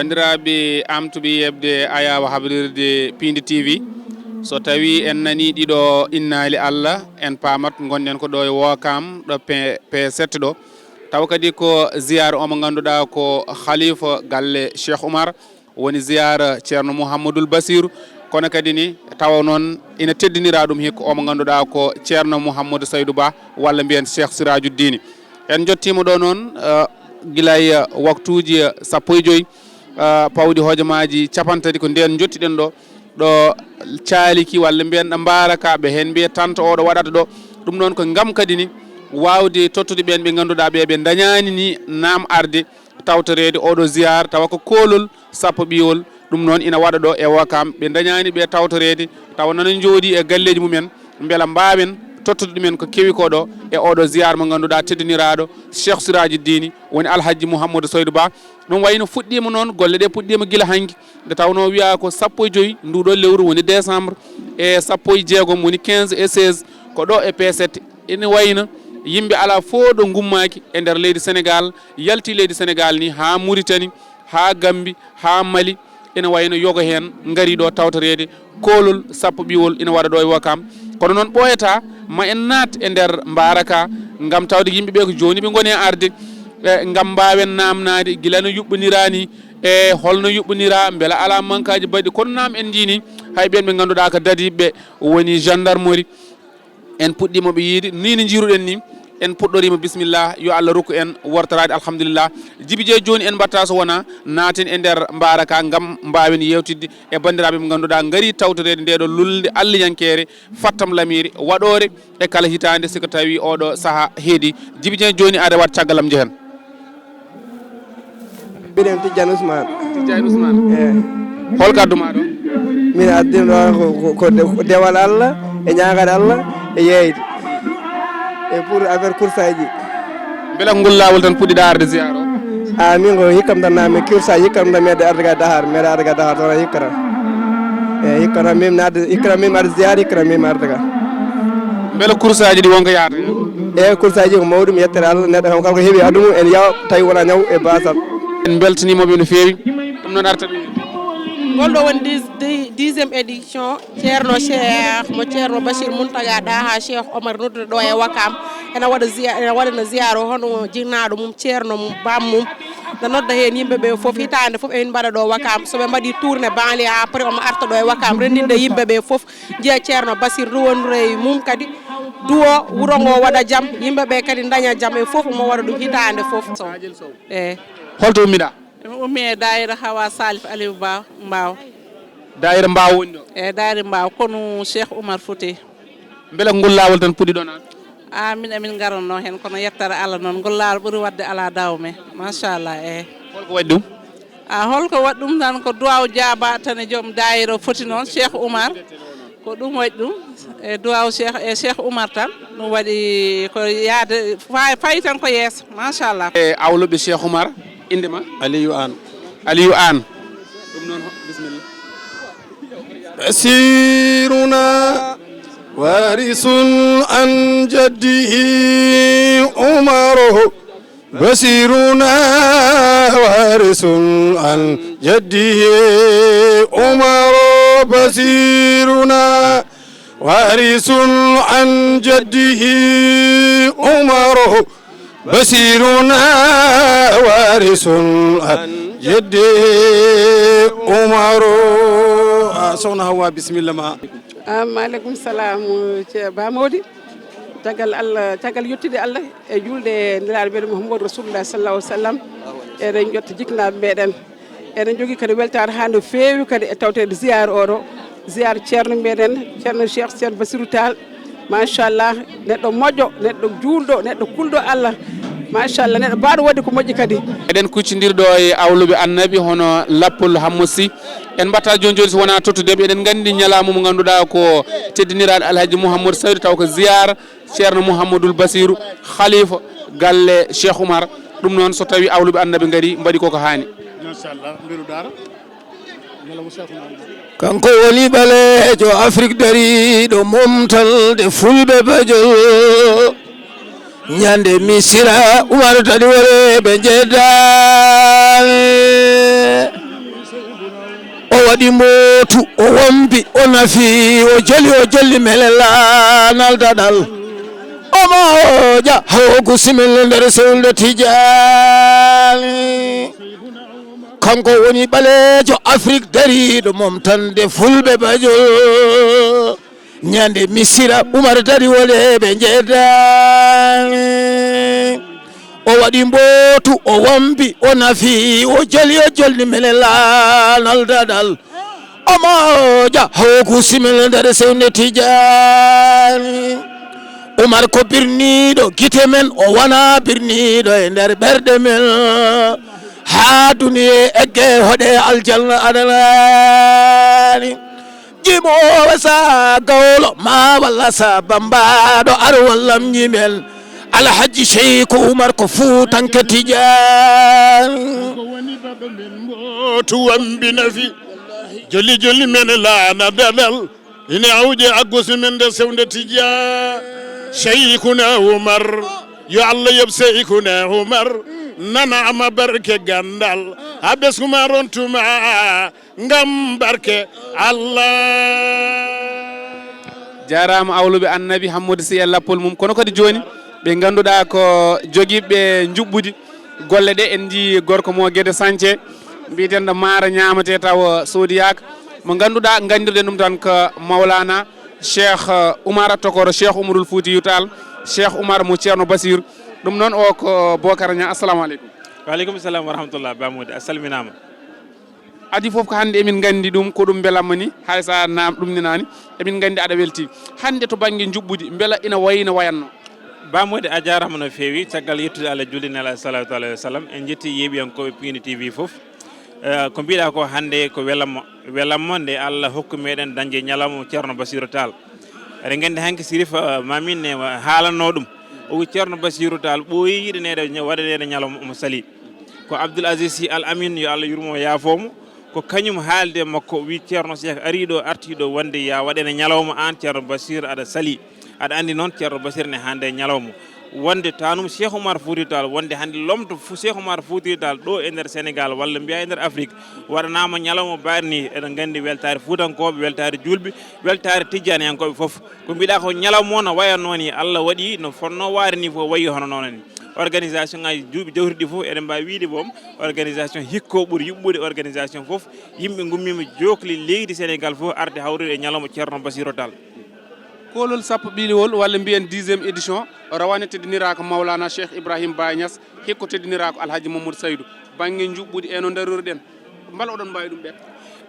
bandiraɓe amtuɓe yebde ayawa habrirde Pindi TV so tawi en nani ɗiɗo innali Allah en pamat gonɗen ko ɗo e Ouakam ɗo P7 ɗo taw kadi ko ziyara omo ganduɗa ko khalifa galle Cheikh Oumar woni ziyara ceerno Mouhamadoul Bassirou kono kadi ni tawa noon ina teddinira ɗum hikka omo ganduɗa ko ceerno Mouhamadou Saydou Ba walla mbiyen Cheikh Siradiouddine en jottima ɗo noon guilay waktuji 15 pawdi hojomaji capantati ko nden jottiɗen ɗo caaliki walla mbiyen ɗo mbarakaɓe hen mbiye tanta oɗo waɗata ɗo ɗum noon ko gam kadi ni wawde tottude ɓen ɓe ganduɗa ɓe dañani ni nam arde tawtorede oɗo ziyara tawa ko kolol sappo ɓiwol ɗum noon ina waɗa ɗo e Ouakam ɓe dañani ɓe tawtorede tawa nana jooɗi e galleji mumen beela mbawen tottude ɗumen ko kewi ko ɗo e oɗo ziyara mo ganduɗa teddiniraɗo Cheikh Siradiouddine woni Alhaji Mouhamadou Saydou Ba ɗum wayno fuɗɗima noon golle ɗe puɗɗima guila hanki nde tawno wiya ko 15 nduɗo lewru woni décembre e 16 woni 15 et 16 ko ɗo e P7 ina wayno yimɓe ala fo ɗo gummaki e nder leydi Sénégal yalti leydi Sénégal ni ha Mauritanie ha Gambie ha Mali ina wayno yogo hen gari ɗo tawtorede kolol sappo ɓiwol ina waɗa ɗo e Ouakam kono noon ɓoyata ma en naat e nder mbaraka gam tawde yimɓeɓe ko joni ɓe goni arde gam mbawen namnade guila no yuɓɓinirani e holno yuɓɓinira beela ala mankaji baɗi kono nam en jini hay ɓen ɓe ganduɗa ko dadiɓe woni gendarmerie en puɗɗimoɓe yiide ni no jiruɗen ni en puɗɗorima bisimillah yo Allah rokku en wortorade alhamdulillah Djiby Dieye joni en batta so wona naaten e nder mbaraka gam mbawen yewtidde e bandiraɓe mo ganduɗa gaari tawtorede ndeɗo lulde allahnyankere fattam lamiri waɗore e kala hitande siko tawi oɗo saaha heedi Djiby Dieye joni aɗa wat caggalam jehen biɗen Tidiane Ousmane hol kaddu ma ɗo min addimi ɗo ko dewal Allah e ñagade Allah e yeyde e pour affaire coursaji beela ngol lawol tan puɗɗiɗa arde ziyara o min ko hikkam tan nami coursaji hikkam tan mede arde ga Dakar toon hikkata e hikkata min arde ziyara hikkata min arde ga beela coursaji ɗi wonko yaata e coursaji ko mawɗum yettere Allah neɗɗo kam kala ko heeɓi aduna en yawa tawi wona ñaw e basal en beltanimoɓe no fewi ɗum noon arta golɗo woni 10e édition ceerno Cheikh mo ceerno Bachir Mountaga Daha Cheikh Oumar noddude ɗo e Ouakam ene waɗano ziyara hono jinnaɗo mum ceerno mum bam mum nde nodda hen yimɓeɓe foof hitande foof emin mbaɗa ɗo Ouakam soɓe mbaɗi tourné banlieue après omo arta ɗo e Ouakam rendinde yimɓeɓe foof jiiya ceerno Bachir duwonre mum kadi duwo wuuro ngo waɗa jaam yimɓeɓe kadi daña jaam e foof omo waɗa ɗum hitande foof eyyi holto ummiɗa ummi e dayira Hawa Salif Aliou Ba Mbaw dayira Mbaw woni ɗo e dayira Mbaw kono Cheikh Oumar Fouti beela ngol lawol tan puɗɗi ɗon an min amin garanno hen kono yettare Allah noon ngol lawol ɓuuri wadde ala dawme machallah holko waɗi ɗum holko waɗi ɗum tan ko duwaw jaaba tan e joom dayira foti noon Cheikh Oumar ko ɗum waɗi ɗum e duwaw Cheikh Oumar tan ɗum waɗi ko yaade fayi tan ko yeeso machallah e awluɓe Cheikh Oumar indema Aliou An ɗum noon bisimilla basiruna warisun an jaddihi Umaru basiruna warisun an jaddihi Umaru basiruna warisun an jaddihi Umaru basiruna warisun an jaddihi Umaru sohna Hawa bisimilla ma maaleykum salam Ba Mawdi caggal yettude Allah e julde nelaɗo meɗen Mouhamadou Rasulullah sallallahu alaihi wasallam eɗen ƴetta jiknaɓe meɗen eɗen jogui kadi weltare ha no fewi kadi e tawtede ziyara oɗo ziyara ceerno meɗen ceerno Cheikh ceerno Bassirou Tall machallah neɗɗo moƴƴo neɗɗo julɗo neɗɗo kulɗo Allah machallah neɗɗo mbaɗo wadde ko moƴƴi kadi eɗen kuccidirɗo e awluɓe annabi hono Lappol Hammoussi en mbatta joni so wona tottudeɓe eɗen gandi ñalama mo ganduɗa ko teddiniraɗo Alhaji Mouhamadou Saydou taw ko ziyara ceerno Mouhamadoul Bassirou khalifa galle Cheikh Oumar ɗum noon so tawi awluɓe annabi gaari mbaɗi koko hani machallah mbiru dara kanko woni ɓalejo Afrique dariɗo momtalde fulɓe bajol ñande misira Oumar tadi wore ɓe jeddani waɗi mootu o wombi o nafi o joli melela naldaɗal omo ja hawgu simil nder sewlde Tidiani kanko woni ɓaleejo Afrique dariɗo momtande fulɓe bajol ñande misira Oumar dari woleɓe jeedani o waɗi mbootu o wombi o nafi o jolni melela naldaɗal omo ja hawgu simil nder sewlde Tidiani Oumar ko birniɗo gite men o wona birniɗo e nder ɓerɗe men ha duniye egge hoɗe aljanna adanani jimowo sa gawlo ma walla sa bambaɗo ar wallam ñimen alhaji cheikh Oumar ko Fuutanke Tidiani to wambi nafi jolli men laana dadal ine awde aggusu men de sewnde Tidiani Cheikhuna Oumar yo Allah yob Cheikhuna Oumar nana ama barke gandal ha ɓeskuma rontuma ngam barke Allah jarama awluɓe annabi Hammadou Sy e lappol mum kono kadi joni ɓe ganduɗa ko joguiɓe juɓɓudi golle ɗe en ji gorko mo Guédé Santhie mbitenɗo maaro ñamate taw sodiyaka mo ganduɗa gandirɗen ɗum tan ko Mawlana Cheikh Oumar Tokoro Cheikh Oumarul Foutiyou Tall Cheikh Oumar mo ceerno Basir ɗum noon o ko Bocar Niang assalamu aleykum. Waleykum salam wa rahmatullah Bamoude a salminama. adi foof ko hannde emin gandi ɗum ko ɗum beelamma ni hay sa nam ɗumninani emin gandi aɗa welti hannde to banggue juɓɓudi beela ina wayno wayanno. Bamoude a jarama no fewi caggal yettude Allah julde nela sallallahu alayhi wa sallam en jetti yeɓiyankoɓe Pindi TV foof ko mbiɗa ko hannde ko welammo nde Allah hokku meɗen dañde ñalawma ceerno Bassirou Tall eɗen gandi hanke sirifa mamin ne haalanno ɗum o wi ceerno Bassirou Tall ɓooyi yiɗanede waɗanede ñalawma omo sali ko Abdoul Aziz Sy Al Amin yo Allah yurmo yaafomo ko kañum haalde makko wi ceerno Cheikh ariɗo artiɗo wonde ya waɗene ñalawma an ceerno Bassir aɗa sali aɗa andi noon ceerno Bassir ne hande ñalawma wonde tanum Cheikh Oumar Foutiyou Tall wonde hande lomto Cheikh Oumar Foutiyou Tall ɗo e nder Sénégal walla mbiya e nder Afrique waɗanama ñalawma baari ni eɗen gandi weltare Fuutankoɓe weltare julɓe weltare Tidianiyankoɓe foof ko mbiɗa ko ñalawma o no wayanno ni Allah waɗi no fonno waari ni fof wayi hono noon ni organisation ngaji duuɓi jawtuɗi fof eɗen mbawi wiide boom organisation hikko ɓuuri yuɓɓude organisation fof yimɓe gummima jokli leydi Sénégal fof arde hawrude e ñalawma ceerno Bassirou Tall kolol sappo ɓiliwol walla mbiyen 10e édition rawane teddinirako Mawlana Cheikh Ibrahima Baye Niass hikko teddinirako Alhaji Mamadou Saydou banggue juɓɓudi eno daroruɗen mbal oɗon mbawi ɗum ɓe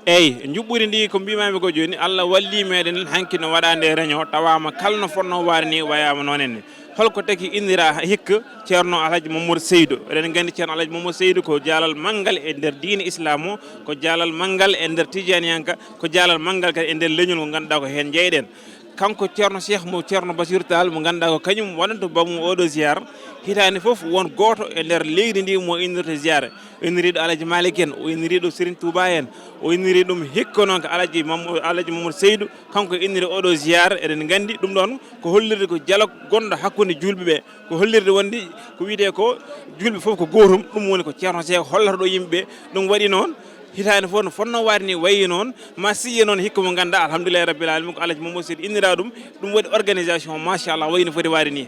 eyyi juɓɓudi ndi ko mbimami ko joni Allah walli meɗen hanki no waɗa nde réunion tawama kala no fonno waari ni wayama noon henne holko taki indira hikka ceerno Alhaji Mamadou Saydou eɗen gandi ceerno Alhaji Mamadou Saydou ko jaalal manggal e nder diine islam o ko jaalal manggal e nder Tidianiyanka ko jaalal manggal kadi e nder leñol ngo ganduɗa ko hen jeyɗen kanko ceerno Cheikh mo ceerno Bassirou Tall mo ganduɗa ko kañum wonanta bamum oɗo ziyara hitande foof won goto e nder leydi ndi mo innirta ziyara o inniriɗo Alaji Malik en o inniriɗo Serigne Touba en o inniri ɗum hikka noon ko Alaji Mamadou Saydou kanko inniri oɗo ziyara eɗen gandi ɗum ɗon ko hollirde ko dialogue gonɗo hakkude julɓeɓe ko hollirde wonde ko wiite ko julɓe foof ko gotum ɗum woni ko ceerno Cheikh hollata ɗo yimɓeɓe ɗum waɗi noon hitande fof no fonno waari ni wayi noon ma siye noon hikka mo ganduɗa alhamdulillahi rabbil alamin ko Alaji Mamadou Saydou innira ɗum waɗi organisation machallah wayi no foti waari ni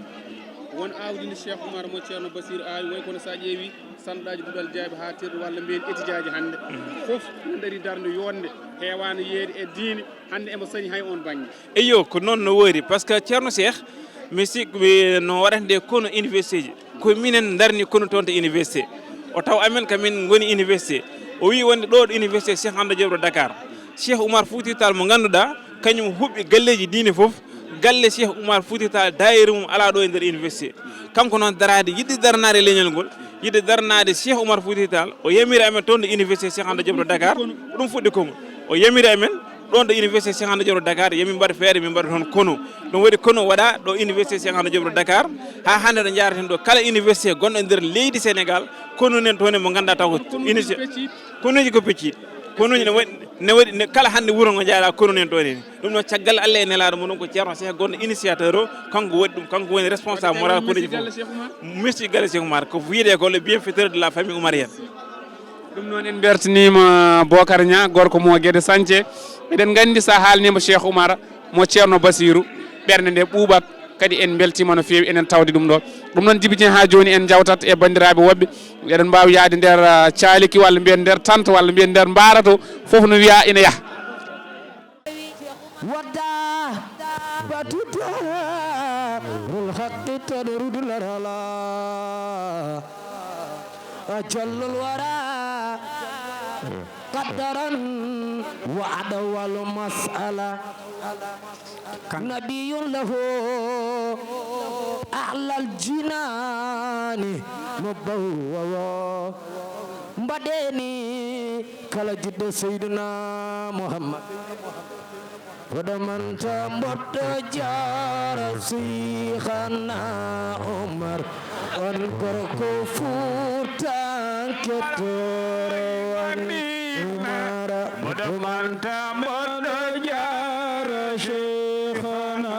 won awdi ni Cheikh Oumar mo ceerno Bassir awi way kono sa ƴeewi sanɗaji ɗuɗal jaabi ha tirɗo walla mbiyen étudiaji hande foof no daari darde yonde hewano yeedi e diine hande emo sañi hay on banggue eyo ko noon no woori par ce que ceerno Cheikh mi sikki no waɗata nde kono université ji ko minen darni kono toon to université o taw amen kamin goni université o wi wonde ɗo université Cheikh Anta Diop Dakar Cheikh Oumar Foutiyou Tall mo ganduɗa kañum huɓɓi galleji diine foof galle Cheikh Oumar Foutiyou Tall daayira mum ala ɗo e nder université kanko noon darade yiɗde darnade leñol ngol yiɗde darnade Cheikh Oumar Foutiyou Tall o yamiri amen toon ɗo université Cheikh Anta Diop Dakar ɗum fuɗɗi kongo o yamiri amen ɗon ɗo université Cheikh Anta Diop Dakar yami mbaɗa feere min mbaɗa toon kono ɗum waɗi kono waɗa ɗo université Cheikh Anta Diop Dakar ha hande ɗo jaraten ɗo kala université gonɗo e nder leydi Sénégal kono nen toon mo ganduɗa taw ko université konoji ko pecciɗi konoji ne waɗi kala hande wuuro ngo jaaɗa kono nen toon ni ɗum noon caggal Allah e nelaɗo muɗum ko ceerno Cheikh gonɗo initiateur o kanko waɗi ɗum kanko woni responsable moral konoji fof merci galle Cheikh Oumar ko wiide ko le bienfaiteur de la famille oumarienne ɗum noon en bertanima Bocar Niang gorko mo Guédé Santhie eɗen gandi sa haalnima Cheikh Oumar mo ceerno Basirou ɓerde nde ɓuuɓat kadi en beltima no fewi enen tawde ɗum ɗo ɗum noon Djiby Dieng ha joni en jawtat e bandiraɓe wobɓe eɗen mbawi yaade nder caliki walla mbiyen nder tante walla mbiyen nder mbara to foof no wiya ina yaaha ودع باتوتا الحق تدرد الرلا أجل الورى قدرا وعدا والمسألة نبي له أعلى الجنان مبوّا بدني كلا جد سيدنا محمد ودمن تمبت جار سيخنا عمر ونكر كفور تانكتور عمر ودمن تمبت جار سيخنا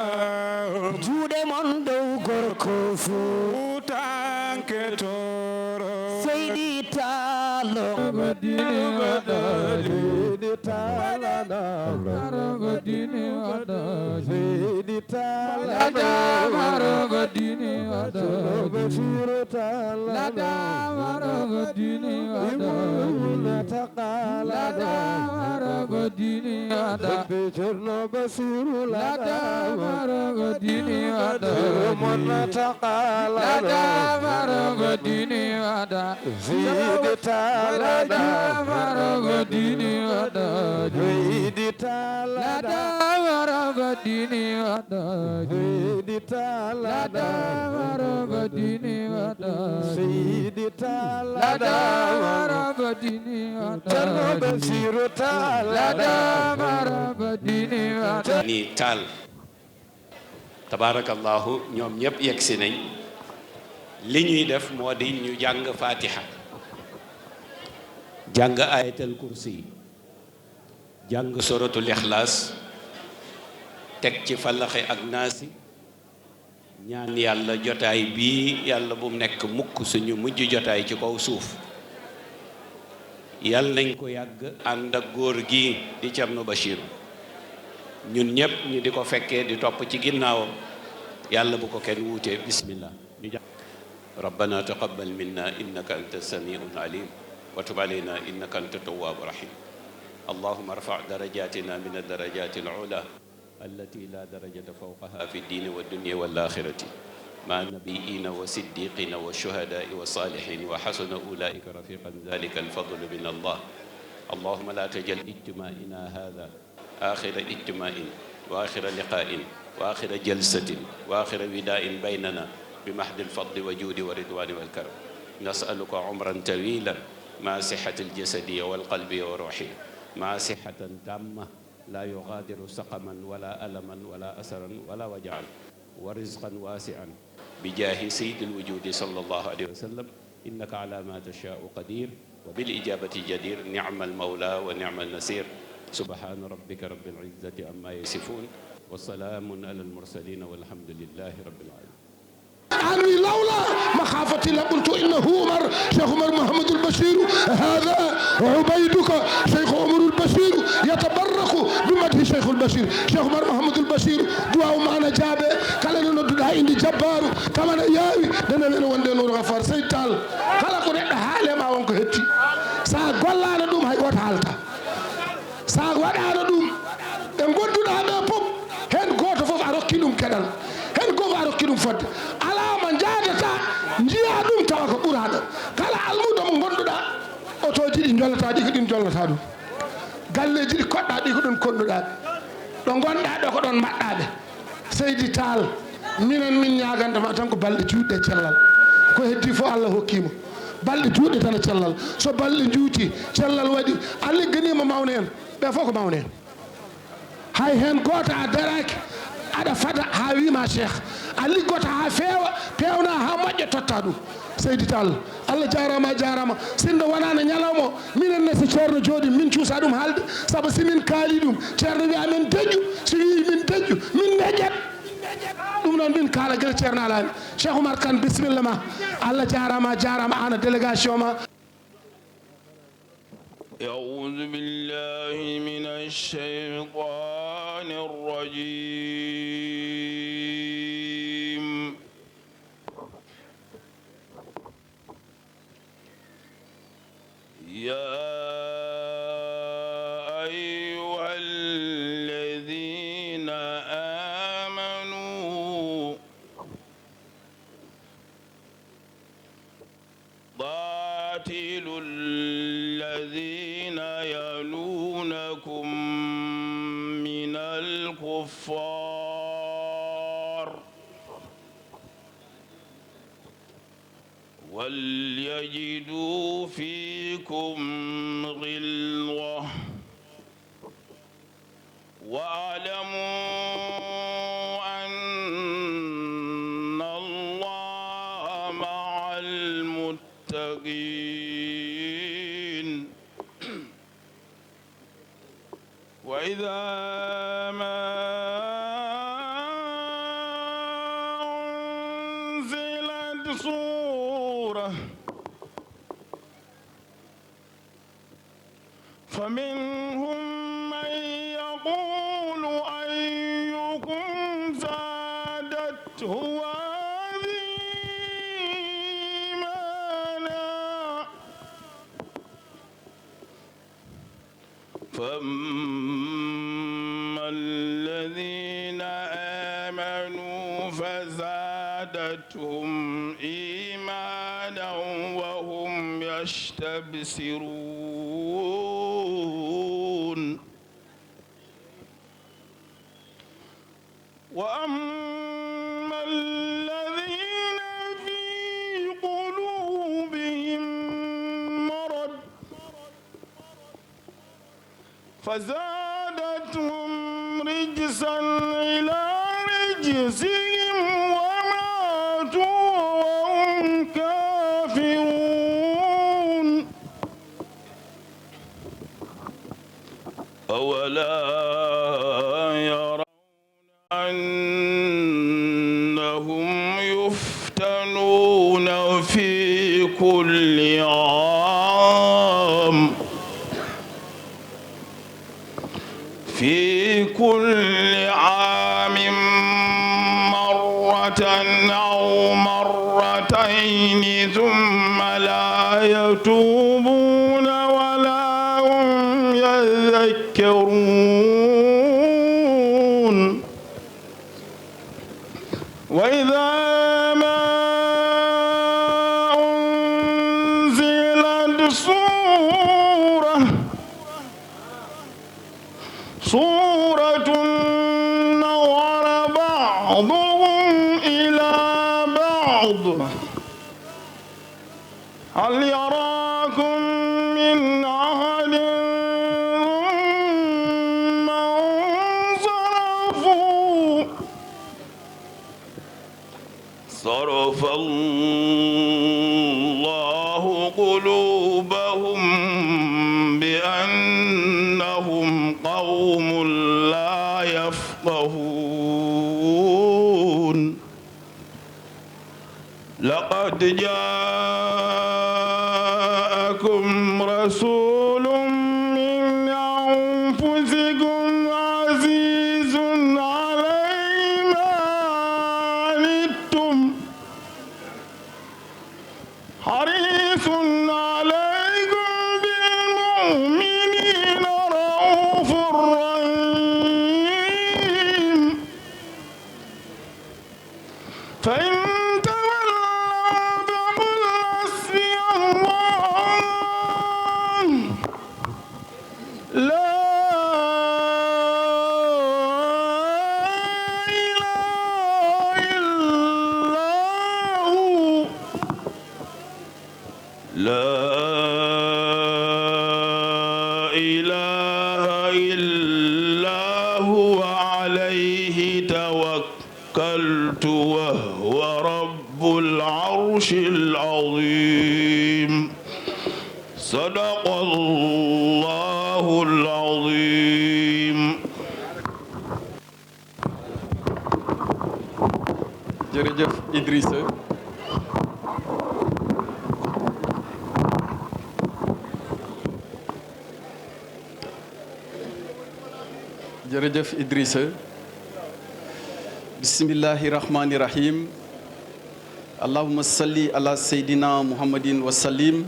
جود من دوكر كفور تانكتور سيدي تالو بديني ودالي تالانا Marabadini wada Zedi Talada Marabadini wada Bashiro Talada Marabadini wada Nataqalada Marabadini wada Bishirno Basiru Lada Marabadini wada Nataqalada Marabadini wada Zedi Talada Marabadini wada Zedi Talada Marabadini wada Zedi Talada Marabadini wada Zedi Talada Marabadini wada Jallo Basiru Talada Marabadini wada ni tal tabarakallahu ñoom ñëpp yegsi nañ li ñuy def moo di ñu jàng Fatiha jàng ayatul kursi jàng suratul Ikhlas teg ci falaxe ak naasi ñaan yàlla jotaay bii yàlla bu mu nekk mukk suñu mujj jotaay ci kaw suuf yàlla nañ ko yàgg ànd ak góor gi di Thierno Bachir ñun ñëpp ñu di ko fekkee di topp ci ginnaawam yàlla bu ko kenn wuutee bismillah ñu jàng rabbana taqabbal minna innaka anta samiul alim wa tub alayna innaka anta tawwabu rahim اللهم ارفع درجاتنا من الدرجات العلى التي لا درجة فوقها في الدين والدنيا والآخرة مع النبيين والصديقين والشهداء والصالحين وحسن أولئك رفيقا ذلك الفضل من الله اللهم لا تجل اجتماعنا هذا آخر اجتماع وآخر لقاء وآخر جلسة وآخر وداء بيننا بمحض الفضل وجود ورضوان والكرم نسألك عمرا طويلا مع صحة الجسد والقلب والروح مع صحة تامة لا يغادر سقما ولا ألما ولا أسرا ولا وجعا ورزقا واسعا بجاه سيد الوجود صلى الله عليه وسلم إنك على ما تشاء قدير وبالإجابة جدير نعم المولى ونعم النصير سبحان ربك رب العزة عما يصفون والسلام على المرسلين والحمد لله رب العالمين أني لولا مخافتي لقلت إنه عمر شيخ عمر محمد البشير هذا عبيدك شيخ عمر البشير يتبرك بمدح شيخ البشير شيخ عمر محمد البشير دعاء معنا جابه كلا ندعى عندي جبار كما ياوي دنا لنا وندي نور غفار سيتال كلا كو ندى حاله ما wonko hetti sa gollana dum hay wot halta sa wadana dum e gonduda be pop hen goto fof a rokki dum kedal hen goto a rokki dum fodde alama jaadata jiya dum tawa ko ɓuraɗo kala almudo mo gonduɗa otoji ɗi jollata ɗi ko ɗin jollata ɗum galleji ɗi koɗɗa ɗi ko ɗon konduɗaɓe ɗo gonɗa ɗo ko ɗon mbaɗɗaɓe Seydi Tall minen min ñagandema tan ko balɗe juutɗe cellal ko heddi fof Allah hokkimo balɗe juutɗe tan e cellal so balɗe juuti cellal waɗi a ligganima mawne en ɓe fof ko mawne en hay hen goto a daraki aɗa fada ha wima cheikh a liggoto ha feewa pewna ha moƴƴa totta ɗum Seydi Tall Allah jarama jarama sinno wonano ñalawma o minen ne so ceerno jooɗi min cuusa ɗum haalde saabu simin kaali ɗum ceerno wi amen deƴƴu so wi min deƴƴu min deƴƴat ɗum noon min kaala guila ceerno alani Cheikh Oumar Kane bisimilla ma Allah jarama jarama an délégation ma أعوذ بالله من الشيطان الرجيم يا أيها الذين آمنوا قاتلوا الذين يلونكم من الكفار وليجدوا فيكم غلظة واعلموا أن الله مع المتقين وإذا ما أنزلت سورة فمنهم من يقول أيكم زادته هذه إيمانا فأما الذين آمنوا فزادتهم إيمانا وهم يستبشرون وأما الذين في قلوبهم مرض فزادتهم رجسا إلى رجسهم وماتوا وهم كافرون أولا يرون أنهم يفتنون في كل عام مرة أو مرتين ثم لا يتوبون ولا هم يذكرون وإذا ما أنزلت سورة نظر بعضهم إلى بعض هل يراكم من أحد ثم انصرفوا صرف الله قلوبهم بأنهم قوم لا يفقهون لقد جاءكم رسول من أنفسكم عزيز عليه ما عنتم حريص عليكم بالمؤمنين رؤوف رحيم فإن وهو رب العرش العظيم صدق الله العظيم. jërëjëf Idrissa jërëjëf Idrissa bismillahi rahmani rahim allahumma salli ala sayyidina muhammadin wa sallim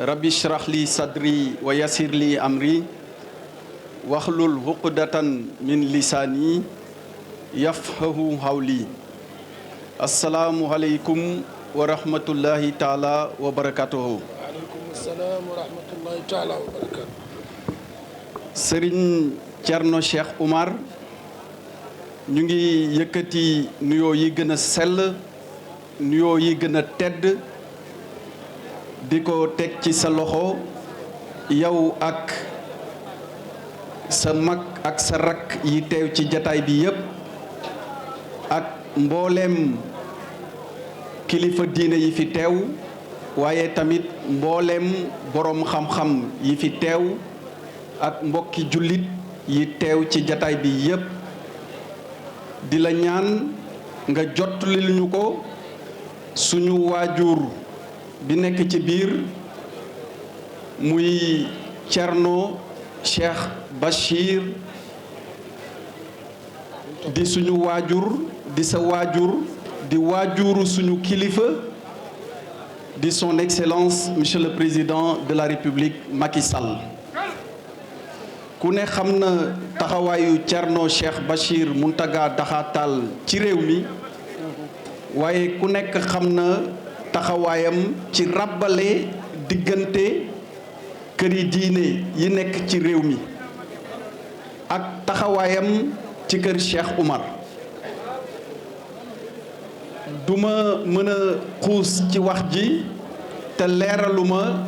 rabbi shrah li sadri wa yassir li amri waxlul huqdatan min lisani yafqahu hawli assalaamu aleykum wa rahmatullahi taala wa barakatuhu. waaleykum salaam wa rahmatullahi taala wa barakatuhu. Serigne Thierno Cheikh Oumar ñu ngi yëkkati nuyoo yi gën a sell nuyoo yi gën a tedd di ko teg ci sa loxo yow ak sa mag ak sa rakk yi teew ci jataay bi yépp ak mbooleem kilifa diine yi fi teew waaye tamit mbooleem boroom xam-xam yi fi teew ak mbokki jullit yi teew ci jataay bi yépp di la ñaan nga jottali ñu ko suñu waajur bi nekk ci biir muy Thierno Cheikh Bachir di suñu waajur di sa waajur di waajuru suñu kilifa di son excellence monsieur le président de la république Macky Sall ku ne xam na taxawaayu Thierno Cheikh Bachir Mountaga Daha Tall ci réew mi waaye ku nekk xam na taxawaayam ci ràbbale diggante këri diine yi nekk ci réew mi ak taxawaayam ci kër Cheikh Oumar duma mën a xuus ci wax ji te leeraluma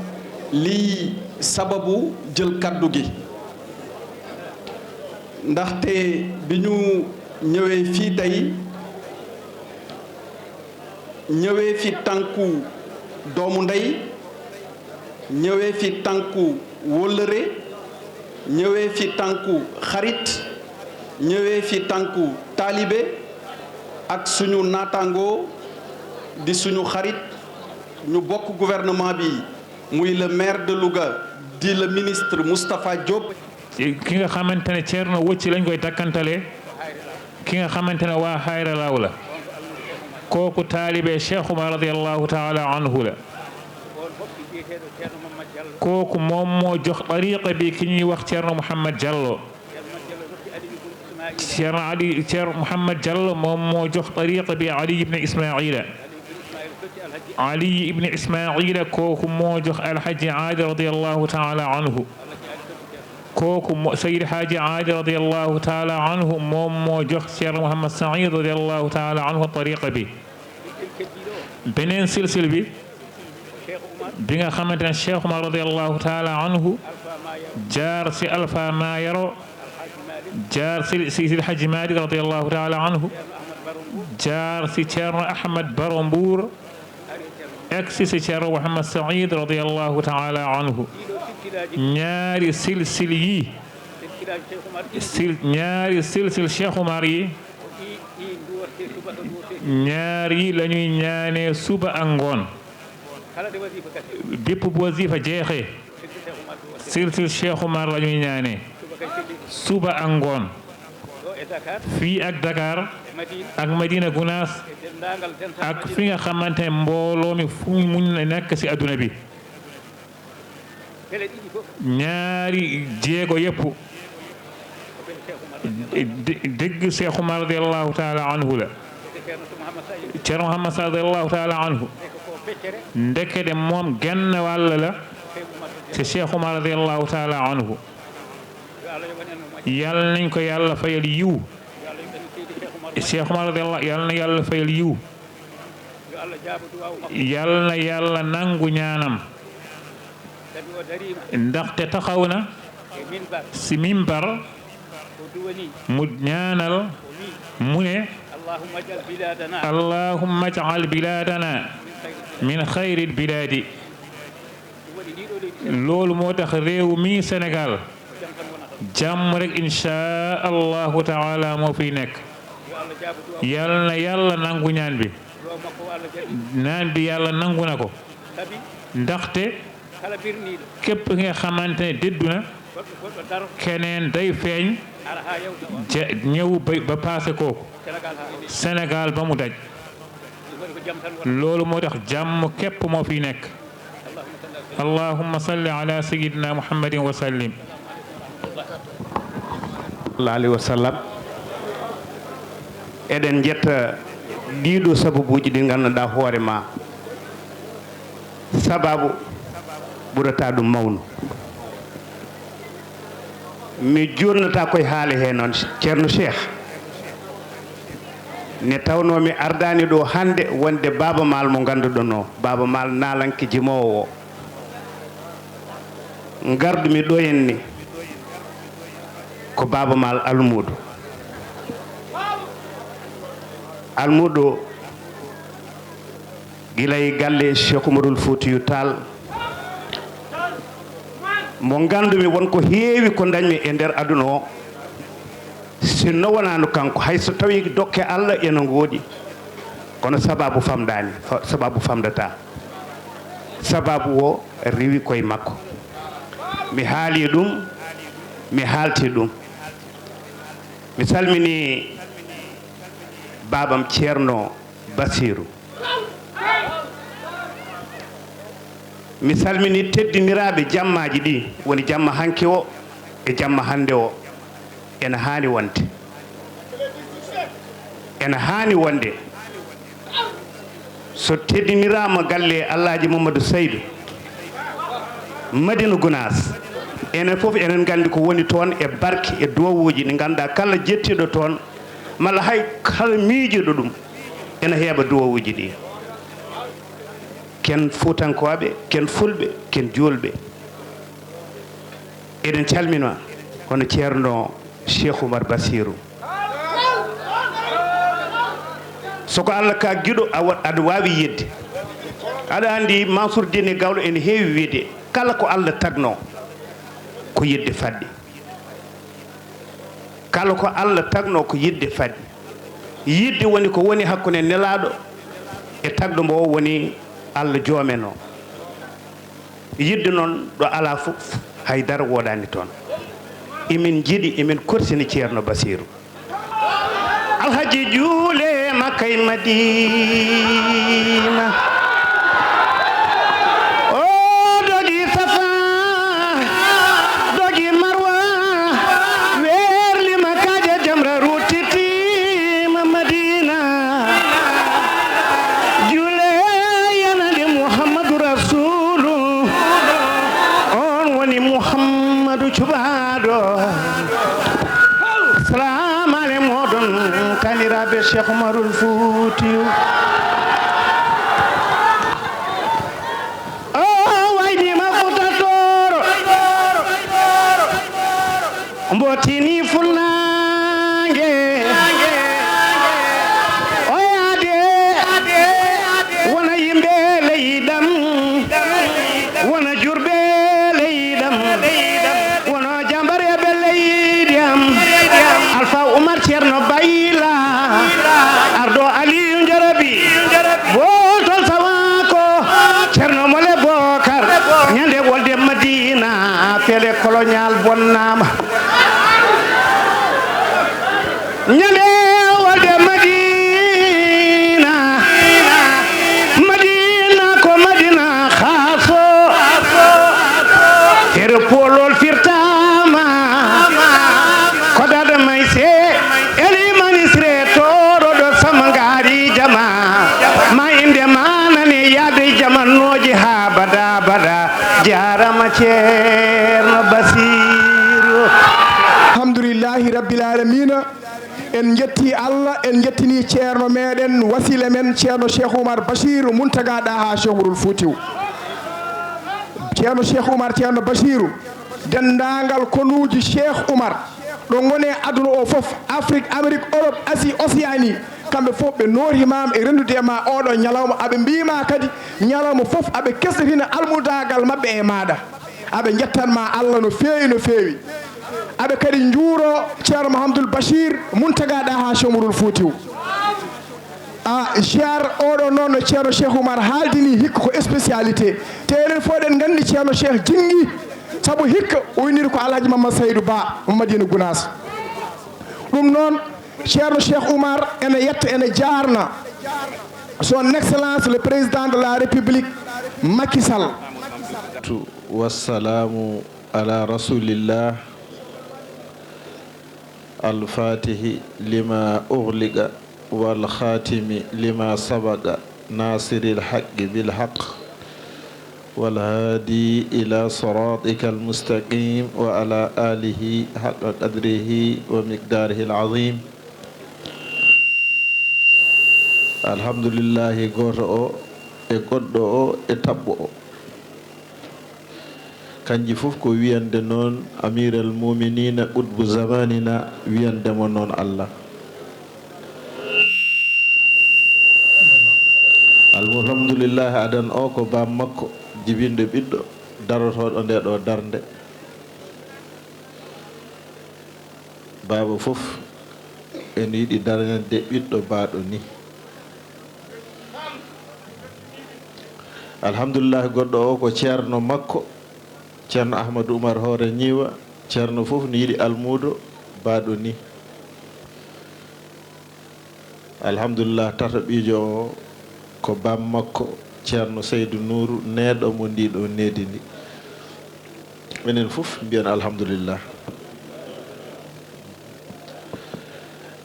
lii sababu jël kàddu gi ndaxte bi ñu ñëwee fii tey ñëwee fi tànku doomu ndey ñëwee fi tànku wóllëre ñëwee fi tànku xarit ñëwee fi tànku taalibe ak suñu naataangoo di suñu xarit ñu bokk gouvernement bi muy le maire de Louga di le ministre Moustapha Diop. ki nga xamante ne Thierno Wocci lañ koy takkantale ki nga xamante ne waa Xayra Laaw la kooku taalibe Cheikh Oumar radiyallahu taala anhu la kooku moom moo jox tariqa bi ki ñuy wax Thierno Mouhamed Diallo Thierno Mouhamed Diallo moom moo jox tariqa bi Ali ibn Ismaila Ali ibn Ismaila kooku moo jox alhaji Aadi radiyallahu taala anhu kooku Seydi Haaji Aadi radiyallahu taala anhu moom moo jox Thierno Mouhamed Saïd radiyallahu taala anhu tariqa bi beneen silsil bi nga xamante ne Cheikh Oumar radiyallahu taala anhu jaar si Alpha Mayoro jaar si Seydi Hadji Malick radiyallahu taala anhu jaar si Thierno Ahmed Baro Mbour ak si Thierno Mouhamed Saïd radiyallahu taala anhu ñaari silsil yi ñaari silsil Cheikh Oumar yi ñaar yi la ñuy ñaanee suba ak ngoon bépp bu wasifa jeexee silsil Cheikh Oumar la ñuy ñaanee suba ak ngoon fii ak Dakar ak Madina Gounass ak fi nga xamante ne mbooloo mi fu mu nekk ci adduna bi ñaari jéego yëpp dégg Cheikh Oumar radiyallahu taala anhu la Thierno Mouhamed Sall radiyallahu taala anhu ndekete moom genn wàll la ci Cheikh Oumar radiyallahu taala anhu yàlla nañ ko yàlla fayal yiw Cheikh Oumar radiyallahu yàlla na yàlla fayal yiw yàlla na yàlla nangu ñaanam ndaxte taxaw na si mimbar mu ñaanal mu ne allahumma ij'al bilaadana min xayril bilaadi loolu moo tax réew mi Sénégal jàmm rek insha allahu taala moo fiy nekk yàlla na yàlla nangu ñaan bi naan bi yàlla nangu na ko ndaxte képp nga xamante ne déddu na keneen day feeñ ñëw ba passé kooku Sénégal ba mu daj loolu moo tax jàmm képp moo fi nekk allahumma salli ala sayyidina muhammadin wa sallim sallallahu alaihi wasallam eɗen jetta ɗiɗo sababuji ɗi ganduɗa hoore ma sababu ɓurata ɗum mawnu mi jurnata koye haale he noon ceerno cheikh ne tawno mi ardani ɗo hande wonde baba mal mo ganduɗon o baba mal nalanke jimowo o gardumi ɗo henni ko baba mal almudo almudo gilay galle Cheikh Oumarul Foutiyou Tall mo gandumi wonko heewi ko dañmi e nder aduna o sinno wonano kanko hayso tawi dokke Allah ene ngoodi kono sababu famdani sababu famdata sababu o rewi koye makko mi haali ɗum mi haalti ɗum mi salmini babam ceerno Basirou mi salmini teddiniraɓe jammaji ɗi woni jamma hanke o e jamma hande o ene hani wonde ene hani wonde so teddinirama galle Alhaji Mamadou Saydou Madina Gounass enen foof enen gandi ko woni toon e barke e dowuji ɗi ganduɗa kala jettiɗo toon malla hay kala miijiɗo ɗum ene heeɓa dowuji ɗi ken fuutankoɓe ken fulɓe ken julɓe eɗen calmina hono ceerno Cheikh Oumar Basirou soko Allah ka giɗo aɗa wawi yidde aɗa andi Mansour Dine Gawlo ene heewi wiide kala ko Allah tagno ko yidde fadde kala ko Allah tagno ko yidde fadde yidde woni ko woni hakkude nelaɗo e tagɗo mbo woni Allah joomen o yidde noon ɗo ala fof haydara woɗani toon emin jiiɗi emin korsini ceerno Basirou alhaji juule makkay Madina o dogi Safa dogi Marwa weerli makaje jamra rutitima Madina juule yanade Muhammadu Rasulu on woni Muhammadu cubaɗo salam ale moɗon kaniraɓe Cheikh Oumarul Foutiyou o waydima futatoro mbotini funnangue o yaade wona yimɓe leyɗam wona jurɓe leyɗam wono jambareɓe leyɗam Alpha Oumar ceerno Bayla ardo Aliou Jarabi boltol sawako ceerno Mole Bokar ñande wolde Madina fele colonial bonnama ñande wolde Madina Madina ko Madina khaso tere polol firtama kodada mayse elimanisre toro do samangari jama ma inde manane yade jamanoji ha bada bada jarama ceerno Basirou alhamdulillahi rabbil alamina en jetti Allah en jettini ceerno meɗen wasila men ceerno Cheikh Oumar Basirou Mountaga Daha Cheikh Oumarul Foutiyou ceerno Cheikh Oumar ceerno Basirou dendagal konuji Cheikh Oumar ɗo gone aduna o fof Afrique Amérique Europe Asie Océanie kamɓe fof ɓe noorimama e rendude ma oɗo ñalawma aɓe mbima kadi ñalawma fof aɓe kesɗitina almudagal mabɓe e maɗa aɓe jettanma Allah no feewi no feewi aɓe kadi juuro ceerno Mouhamadoul Bachir Mountaga Daha Cheikh Oumarul Foutiyou cher oɗo noon no ceerno Cheikh Oumar haaldini hikka ko spécialité te enen fof eɗen gandi ceerno Cheikh jinggi sabu hikka o winiri ko alhaji mamadou saydou ba mo madina gounas ɗum noon ceerno cheikh oumar ene yetta ene jarna son excellence le président de la république Macky Sall. wassalamu ala rasulillah alfatihi lima ughliqa wal khatimi lima sabaqa nasiril haqqi bil haqq wal hadi ila siratika al mustaqim wa ala alihi haqqa qadrihi wa miqdarihi al azim. alhamdulillahi goto o e goɗɗo o e tabɓo o kanji fof ko wiyande noon amiral muminina qutbu zamanina wiyandemo noon Allah. alhamdulillahi adan o ko bam makko jibinde ɓiɗɗo darotoɗo nde ɗo darde baba fof ene yiɗi darnede ɓiɗɗo baɗo ni. alhamdulillah goɗɗo o ko ceerno makko ceerno ahmadou oumar hoore ñiwa ceerno fof ne yiɗi almudo baɗo ni. alhamdulillah tata ɓiijo o ko bam makko ceerno seydou nourou neeɗo mo ndiɗo needi ndi. minen fof mbiyen alhamdulillah.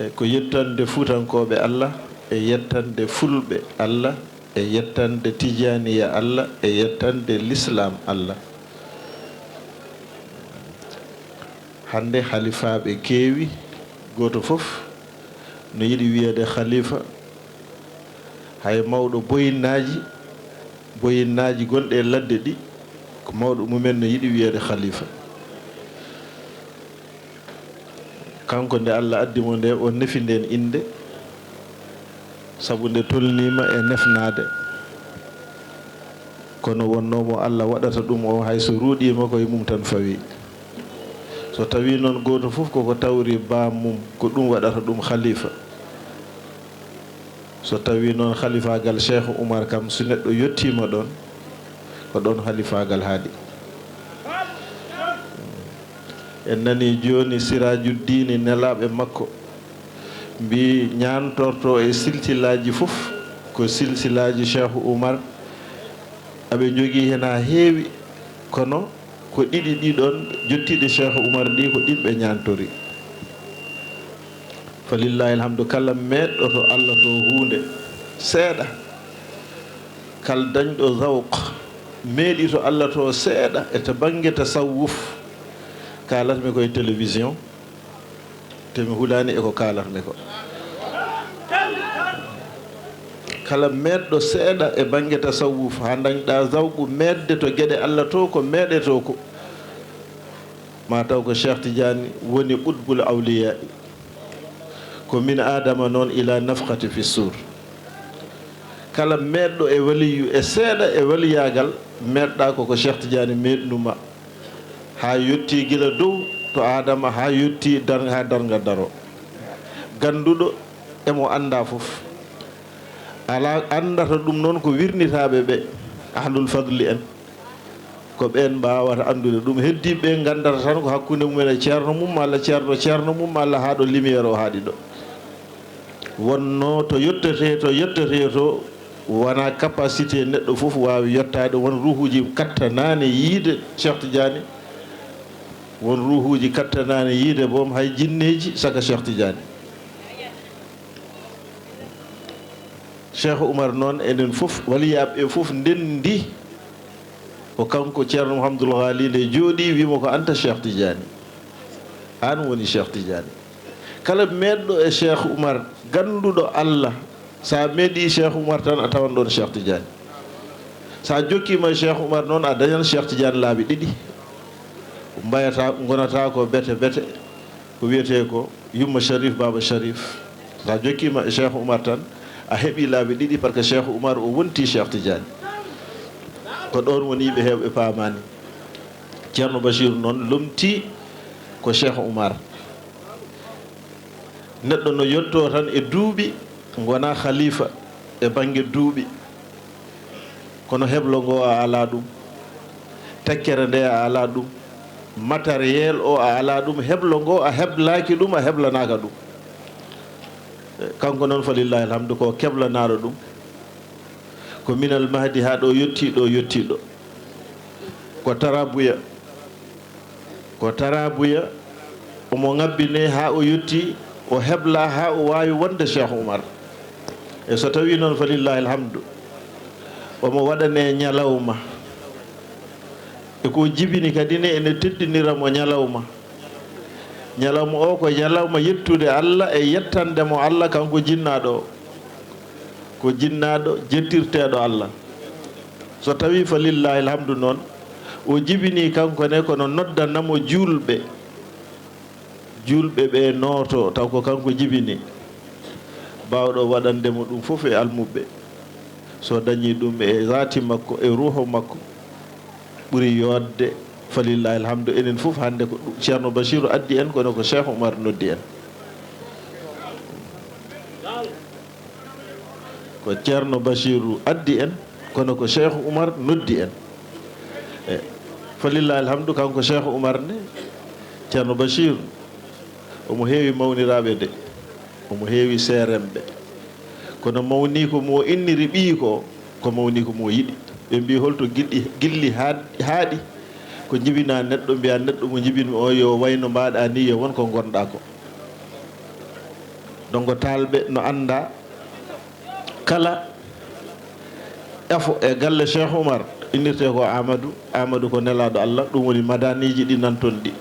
e ko yettande fuutankoɓe Allah e yettande fulɓe Allah e yettande tijaniya Allah e yettande l'islam Allah. hande halifaɓe keewi goto fof no yiɗi wiyede khalifa hay mawɗo boyinnaji gonɗe ladde ɗi ko mawɗo mumen no yiɗi wiyede khalifa. kanko nde Allah addimo nde o nefi nden inde sabu nde tolnima e nefnade kono wonnomo Allah waɗata ɗum o hayso ruuɗima koye mum tan fawi. so tawi noon goto fof koko tawri bam mum ko ɗum waɗata ɗum khalifa. so tawi noon khalifagal cheikh oumar kam so neɗɗo yettima ɗon ko ɗon khalifagal haaɗi. en nani joni sirajuddine nelaɓe makko mbi ñantorto e silsilaji fof ko silsilaji cheikh oumar aɓe jogui hen ha heewi kono ko ɗiɗi ɗiɗon jottiɗe cheikh oumar ɗi ko ɗinɓe ñantori. falillahi alhamdu kala meɗɗo to Allah to hunde seeɗa kal dañɗo zawq meeɗi to Allah to seeɗa e to banggue tasawuf kalatmi koye télévision te mi hulani eko kalatmi ko. kala meɗɗo seeɗa e banggue tasawuf ha dañɗa zawqu medde to gueɗe Allah to ko meɗeto ko ma taw ko Cheikh Tidiane woni qutbul awliya ko min adama noon ila nafkati fi sur. kala meɗɗo e waliyu e seeɗa e waliyagal meɗɗa koko Cheikh Tidiane meɗnuma ha yetti gila dow to adama ha yetti ha darga daro. ganduɗo emo anda fof ala andata ɗum noon ko wirnitaɓe ɓe ahlul fadli en ko ɓen mbawata andude ɗum. heddiɓe gandata tan ko hakkude mumen e ceerno mum malla ceerno mum malla ha ɗo lumiére o haaɗi ɗo. wonno to yettete to wona capacité neɗɗo fof wawi yettade. won ruhuji kattanani yiide Cheikh Tidiane won ruhuji kattanani yiide boom hay jinneji saka Cheikh Tidiane. Cheikh Oumar noon enen fof waliyaɓe fof ndendi ko kanko ceerno Mouhamadoul Ghali nde jooɗi wimo ko anta Cheikh Tidiane an woni Cheikh Tidiane. kala meɗɗo e Cheikh Oumar ganduɗo Allah sa meeɗi Cheikh Oumar tan a tawan ɗon Cheikh Tidiane. sa jokkima Cheikh Oumar noon a dañan Cheikh Tidiane laabi ɗiɗi. mbayata gonata ko bete bete ko wiyete ko yumma Sharif baba Sharif. sa jokkima e Cheikh Oumar tan a heeɓi laabi ɗiɗi par ce que Cheikh Oumar o wonti Cheikh Tidiane. ko ɗon woni yimɓe hewɓe pamani. ceerno Bachir noon lomti ko Cheikh Oumar. neɗɗo no yetto tan e duuɓi gona khalifa e banggue duuɓi kono heblo ngo a ala ɗum tekkere nde a ala ɗum matériel o a ala ɗum heblo ngo a heblaki ɗum a heblanaka ɗum kanko noon falillahi alhamdu ko keblanaɗo ɗum ko minal mahdi ha ɗo yettiɗo ko tarabuya omo ngabbine ha o yetti o hebla ha o wawi wonde Cheikh Oumar e so tawi noon falillahi alhamdu omo waɗane ñalawma e ko jibini kadi ne ene teddiniramo ñalawma o ko ñalawma yettude Allah e yettandemo Allah kanko jinnaɗo ko jinnaɗo jettirteɗo Allah so tawi falillahi alhamdu noon o jibini kanko ne kono noddanamo julɓe ɓe nooto taw ko kanko jibini bawɗo waɗandemo ɗum fof e almuɓe so dañi ɗum e zati makko e ruho makko ɓuri yodde falillahi alhamdu enen fof hande ko ceerno Bachiru addi en kono ko Cheikh Oumar noddi en ko ceerno Bachiru addi en kono ko Cheikh Oumar noddi en e falillahi alhamdu kanko Cheikh Oumar ne ceerno Bachiru omo heewi mawniraɓe de omo heewi seeremɓe kono mawni ko mo inniri ɓii ko mawni ko mo yiɗi ɓe mbi holto gilli haaɗi ko jibina neɗɗo mbiya neɗɗo mo jibinmi o yo wayno mbaɗa ni yo won ko gonɗa ko donc talɓe no anda kala efo e galle Cheikh Oumar innirte ko Amadou ko nelaɗo Allah ɗum woni madaniji ɗi nan toon ɗi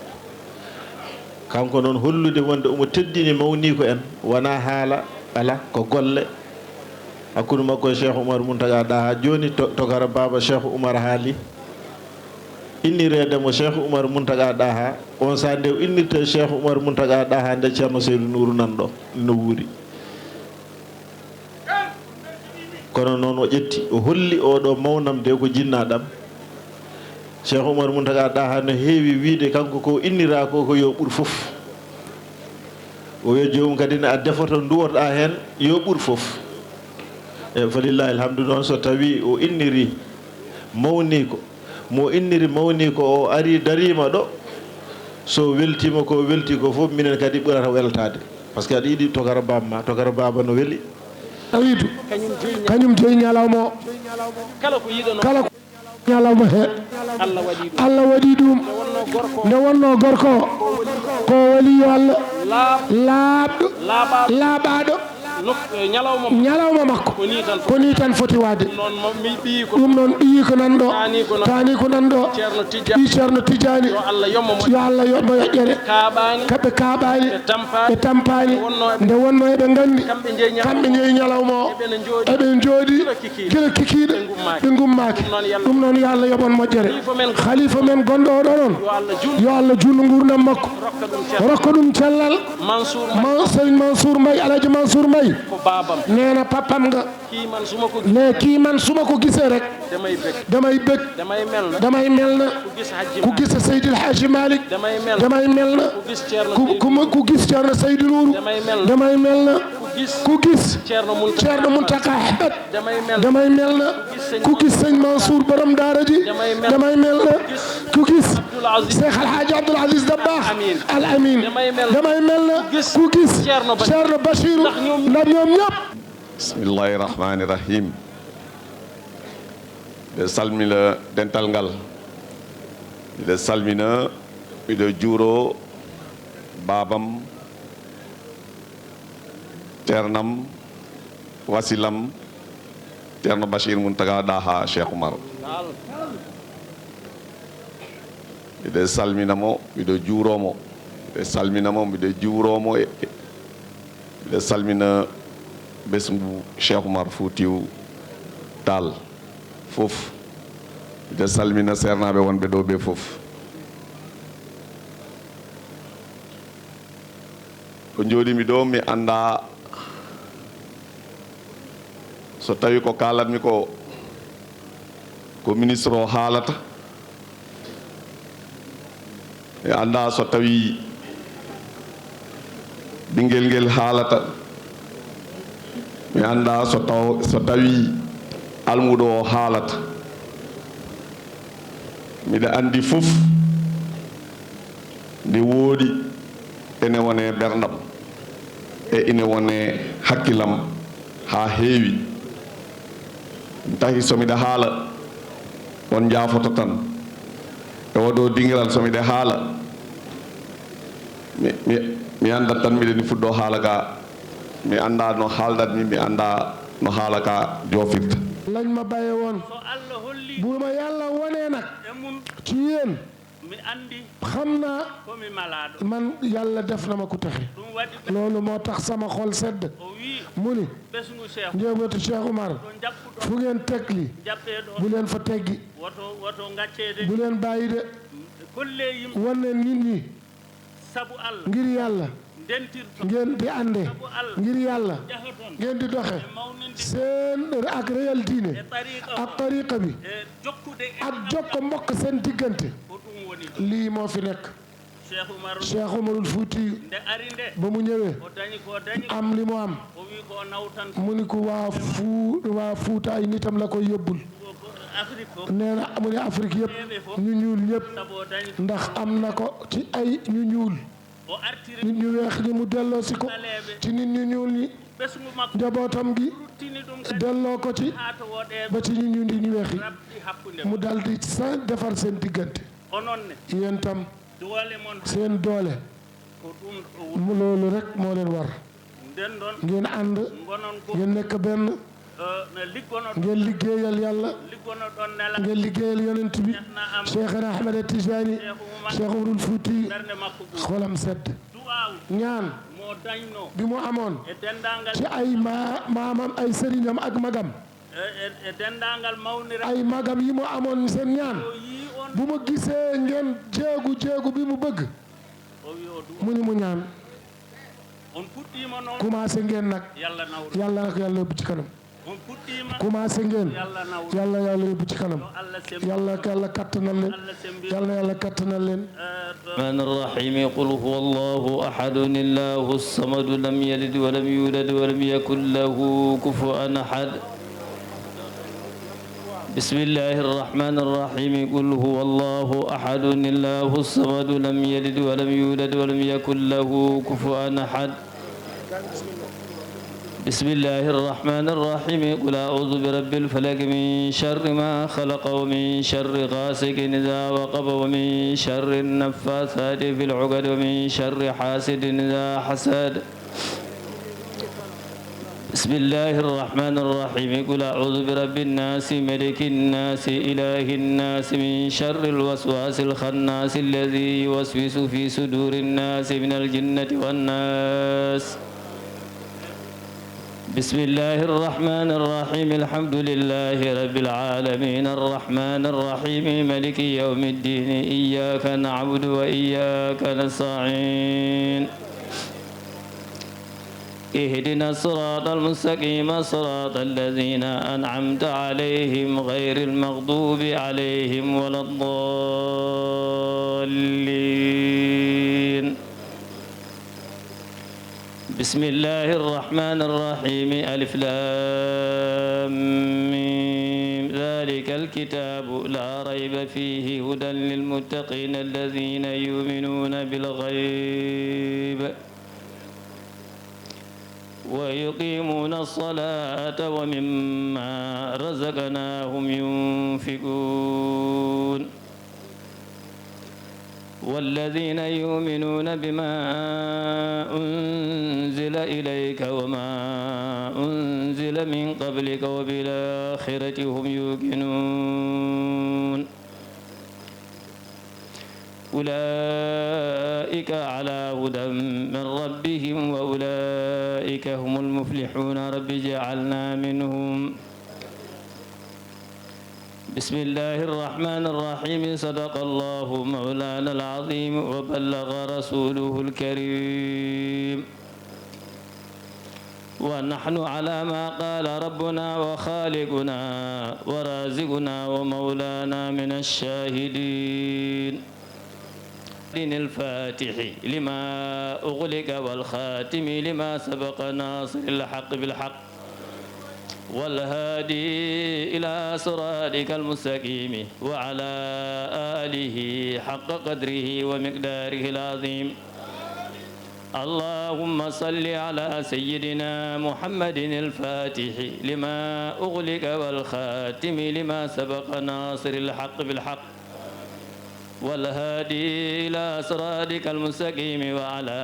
kanko noon hollude wonde omo teddini mawni ko en wona haala ala ko golle hakkude makko e Cheikh Oumar Mountaga Daha joni togara baba Cheikh Oumar haali inniredemo Cheikh Oumar Mountaga Daha on sa nde innirte Cheikh Oumar Mountaga Daha nde ceerno Seydou Nourou nanɗo no wuuri kono noon o ƴetti o holli oɗo mawnam de ko jinnaɗam Cheikh Oumar Mountaga Daha no heewi wiide kanko ko innira ko yo ɓuur fof o wi jomum kadi ne a defoto duworɗa hen yo ɓuur fof e falillahi alhamdu noon so tawi o inniri mawni ko o ari darima ɗo so weltima ko welti ko fof minen kadi ɓurata weltade par ce que aɗa yiiɗi togara baba no weeli tawidu kañum joyi ñalawma o kala ko ñalawma he Allah waɗi ɗum nde wonno gorko ko waliyo Allah laaɓɗo laaɓaɗo ñalawma makko ko ni tan foti wade ɗum noon ɓiyi ko nan ɗo tani ko nan ɗo ɓi ceerno Tidiani yo Allah yoɓmo yoƴƴere kamɓe kaaɓani ɓe tampani nde wonno eɓe gandi kamɓe jeeyi ñalawma o eɓen jooɗi gila kikiɗe ɓe gummaki ɗum noon yo Allah yoɓon moƴƴere khalifa men gonɗo oɗo noon yo Allah junno gurdam makko rokka ɗum cellal Serigne Mansour Mbaye Alhaji Mansour Mbaye neena papam nga ne kii man suma ko gisee rek damay bëgg damay mel na ku gis Seydil Hadji Malick damay mel na ku gis Ceerno Seydou Nourou damay mel na ku gis Ceerno Mountakha Ahmed damay mel na ku gis Sëñ Mansour borom daara ji damay mel na ku gis Cheikh Alhaji Abdoul Aziz Dabakh Al Amin damay mel na ku gis Ceerno Bachirou ndax ñoom ñëpp bismillahi rahmani rahim ɓe salmina dental ngal ɓe salmina ɓeɗo juuro babam ceernam wasilam ceerno Bachir Mountaga Daha Cheikh Oumar ɓeɗo salminamo ɓeɗo juuromo ɓe salminamo ɓeɗo juuromo ɓeɗo salmina besngu Cheikh Oumar Foutiou Tall fof ɓeɗo salmina sernaɓe wonɓe ɗo ɓe fof ko jooɗimi ɗo mi anda so tawi ko kalatmi ko ministre o haalata mi anda so tawi ɓinguel nguel haalata mi anda so tawi almuɗo o haalata miɗa andi fof nde woodi ene wone ɓerɗam e ine wone hakkilam ha heewi tahi somiɗa haala on jaafoto tan e oɗo dingiral somiɗa haala mi andat tan miɗeni fuɗɗo haala ka mi anda no haaldatmi mi anda no haala ka joofirta lañ ma bàyyee woon bu ma yàlla wonee nag ci yéen xam naa man yàlla def na ma ku texe loolu moo tax sama xol sedd mu ni njabootu Cheikh Oumar fu ngeen teg li bu leen fa teggi bu leen bàyyi de wan leen nit ñi ngir yàlla ngeen di ànde ngir yàlla ngeen di doxe seen ak réyal diine ak tariqa bi ak jokko mbokk seen diggante lii moo fi nekk Cheikh Oumarul Fouti ba mu ñëwee am li mu am mu ni ko waa Fuuta ay nitam la koy yóbbul nee na mu ne Afrique yëpp ñu ñuul ñëpp ndax am na ko ci ay ñu ñuul nit ñu weex ñi mu delloo si ko ci nit ñu ñuul ñi njabootam gi delloo ko ci ba ci ñu ñuul ñu weex yi mu dal di sa defar seen diggante yéen tam seen doole mu loolu rek moo leen war ngeen ànd ngeen nekk benn ngeen liggéeyal yàlla ngeen liggéeyal yonent bi Cheikhna Ahmed Tijani Cheikh Oumarul Fouti xolam sedd ñaan bi mu amoon ci ay maamam ay sëriñam ak magam ay magam yi mu amoon seen ñaan bu ma gisee ngeen jéegu bi mu bëgg mu ni mu ñaan commencé ngeen nag yàlla nag yàlla yóbbu ci kanam commencé ngeen yàlla yóbbu ci kanam yàlla kattanal leen yàlla kattanal leen الرحمن الرحيم قل هو الله أحد الله الصمد لم يلد ولم يولد ولم يكن له كفوا أحد بسم الله الرحمن الرحيم قل هو الله أحد الله الصمد لم يلد ولم يولد ولم يكن له كفوا أحد بسم الله الرحمن الرحيم قل أعوذ برب الفلق من شر ما خلق ومن شر غاسق إذا وقب ومن شر النفاثات في العقد ومن شر حاسد إذا حسد بسم الله الرحمن الرحيم قل أعوذ برب الناس ملك الناس إله الناس من شر الوسواس الخناس الذي يوسوس في صدور الناس من الجنة والناس بسم الله الرحمن الرحيم الحمد لله رب العالمين الرحمن الرحيم ملك يوم الدين إياك نعبد وإياك نستعين اهدنا الصراط المستقيم صراط الذين أنعمت عليهم غير المغضوب عليهم ولا الضالين بسم الله الرحمن الرحيم ألف لام ميم ذلك الكتاب لا ريب فيه هدى للمتقين الذين يؤمنون بالغيب ويقيمون الصلاة ومما رزقناهم ينفقون والذين يؤمنون بما أنزل إليك وما أنزل من قبلك وبالآخرة هم يوقنون أولئك على هدى من ربهم وأولئك هم المفلحون رب اجعلنا منهم بسم الله الرحمن الرحيم صدق الله مولانا العظيم وبلغ رسوله الكريم ونحن على ما قال ربنا وخالقنا ورازقنا ومولانا من الشاهدين الفاتح لما أغلق والخاتم لما سبق ناصر الحق بالحق والهادي إلى صراطك المستقيم وعلى آله حق قدره ومقداره العظيم. اللهم صل على سيدنا محمد الفاتح لما أغلق والخاتم لما سبق ناصر الحق بالحق والهادي إلى صراطك المستقيم وعلى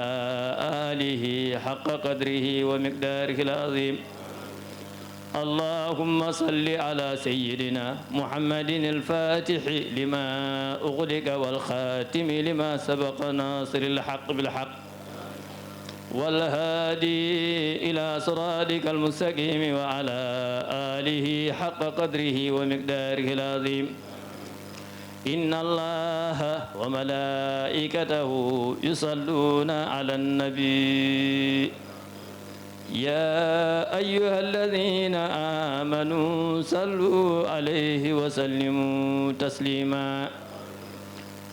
آله حق قدره ومقداره العظيم. اللهم صل على سيدنا محمد الفاتح لما أغلق والخاتم لما سبق ناصر الحق بالحق والهادي إلى صراطك المستقيم وعلى آله حق قدره ومقداره العظيم. إن الله وملائكته يصلون على النبي يا أيها الذين آمنوا صلوا عليه وسلموا تسليما.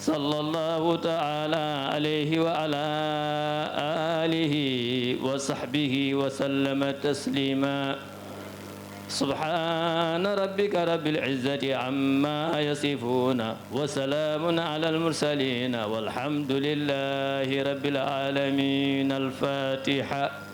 صلى الله تعالى عليه وعلى آله وصحبه وسلم تسليما. سبحان ربك رب العزة عما يصفون وسلام على المرسلين والحمد لله رب العالمين. الفاتحة.